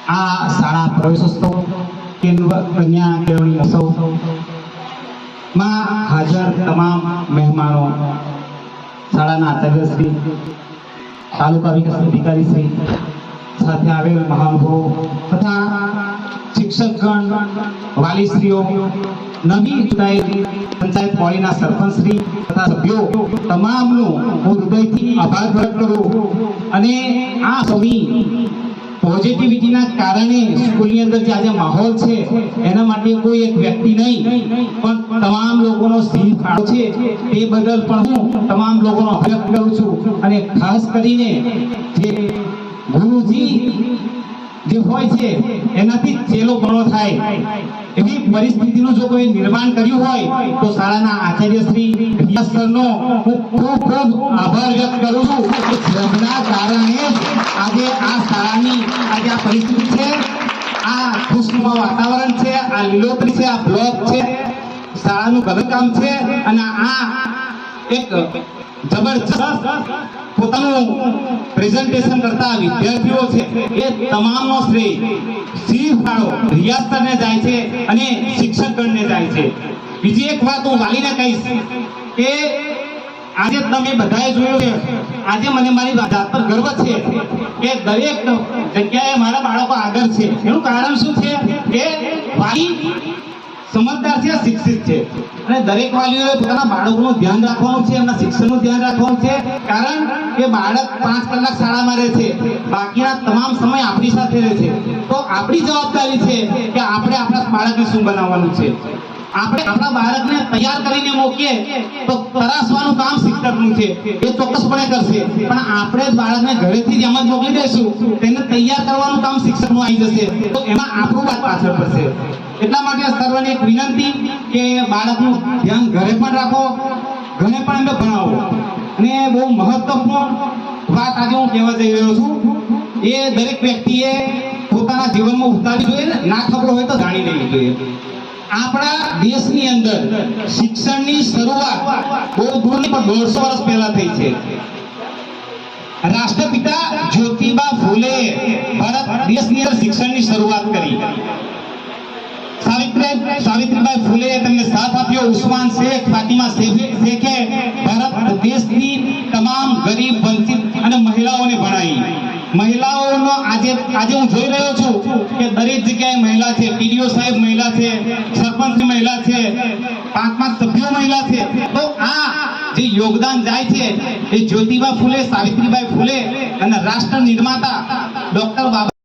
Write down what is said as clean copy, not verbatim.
આ શાળા પ્રવેશોત્સવ કન્યા કેળવણી મહોત્સવમાં હાજર તમામ મહેમાનો, શાળાના આચાર્યશ્રી, તાલુકા વિકાસ અધિકારી શ્રી, સાથે આવેલ મહાનુભાવો તથા શિક્ષકગણ, વાલીશ્રીઓ, નવી ચૂંટાયેલ પંચાયત મોડીના સરપંચશ્રી તથા સભ્યો તમામનો હું હૃદયથી આભાર વ્યક્ત કરું અને આ સૌની પોઝિટિવિટીના કારણે સ્કૂલની અંદર જે આજે માહોલ છે એના માટે કોઈ એક વ્યક્તિ નહીં પણ તમામ લોકોનો સિંહ ફાળો છે એ બદલ પણ હું તમામ લોકોનો આભાર કરું છું અને ખાસ કરીને જે ગુરુજી જે હોય છે એનાથી ચેલો બનો થાય એવી પરિસ્થિતિનું જો કોઈ નિર્માણ કર્યું હોય તો શાળાના આચાર્યશ્રી સરનો હું ખૂબ ખૂબ આભાર વ્યક્ત કરું છું કે જેમના કારણે આજે આ શાળાની આજે આ પરિસ્થિતિ છે, આ ખુશનુમા વાતાવરણ છે, આ લીલોતરી છે, આ બ્લોક છે, શાળાનું ઘરકામ છે અને આ એક જબરજસ્ત પોતાનું પ્રેઝન્ટેશન કરતા વિદ્યાર્થીઓ છે એ તમામનો શ્રેય સિંહ ફાળો રિયાસતને જાય છે અને શિક્ષકગણને જાય છે. બીજી એક વાત હું વાલીને કહીશ કે આજે તમે બધાએ જોયું છે, આજે મને મારી જાત પર ગર્વ છે કે દરેક જગ્યાએ મારા બાળકો આગળ છે. એનું કારણ શું છે કે વાલી સમજદાર છે, શિક્ષિત છે અને દરેક વાલીઓએ પોતાના બાળકોનું ધ્યાન રાખવાનું છે, એમના શિક્ષણનું ધ્યાન રાખવાનું છે. કારણ કે બાળક 5 કલાક શાળામાં રહે છે, બાકીના તમામ સમય આપણી સાથે રહે છે. તો આપણી જવાબદારી છે કે આપણે આપણા બાળકને શું બનાવવાનું છે. આપણે આપણા બાળકને તૈયાર કરીને મૂકીએ તો તરાસવાનું કામ શિક્ષકનું છે, એ ચોક્કસપણે કરશે, પણ આપણે જ બાળકને ઘરેથી જ એમ જ મોકલી દઈશું, તેને તૈયાર કરવાનું કામ શિક્ષકનું આવી જશે તો એમાં આપણું વાત પાછળ પડશે. એટલા માટે સર્વને એક વિનંતી કે બાળકનું ધ્યાન ઘરે પણ રાખો, ઘરે પણ એમને ભણાવો. અને બહુ મહત્વપૂર્ણ વાત આજે હું કહેવા જઈ રહ્યો છું, એ દરેક વ્યક્તિએ પોતાના જીવનમાં ઉતારવી જોઈએ, ના ખબર હોય તો જાણી લેવી જોઈએ. આપણા દેશની અંદર શિક્ષણની શરૂઆત બહુ દૂર નહીં પણ 150 વર્ષ પહેલા થઈ છે. રાષ્ટ્રપિતા જ્યોતિબા ફૂલે ભારત દેશની અંદર શિક્ષણની શરૂઆત કરી. સાવિત્રીબાઈ ફૂલે તેમને સાથ આપ્યો. ઉસ્માન શેખ, ફાતિમા શેખે ભારત દેશની તમામ ગરીબ, વંચિત અને મહિલાઓને ભણાવી. મહિલાઓનો આજે હું જોઈ રહ્યો છું કે દરેક જગ્યાએ મહિલા છે, પીડીઓ સાહેબ મહિલા છે, સરપંચ મહિલા છે, 5 સભ્યો મહિલા છે. તો આ જે યોગદાન જાય છે એ જ્યોતિબા ફૂલે, સાવિત્રીબાઈ ફૂલે અને રાષ્ટ્ર નિર્માતા ડોક્ટર બાબા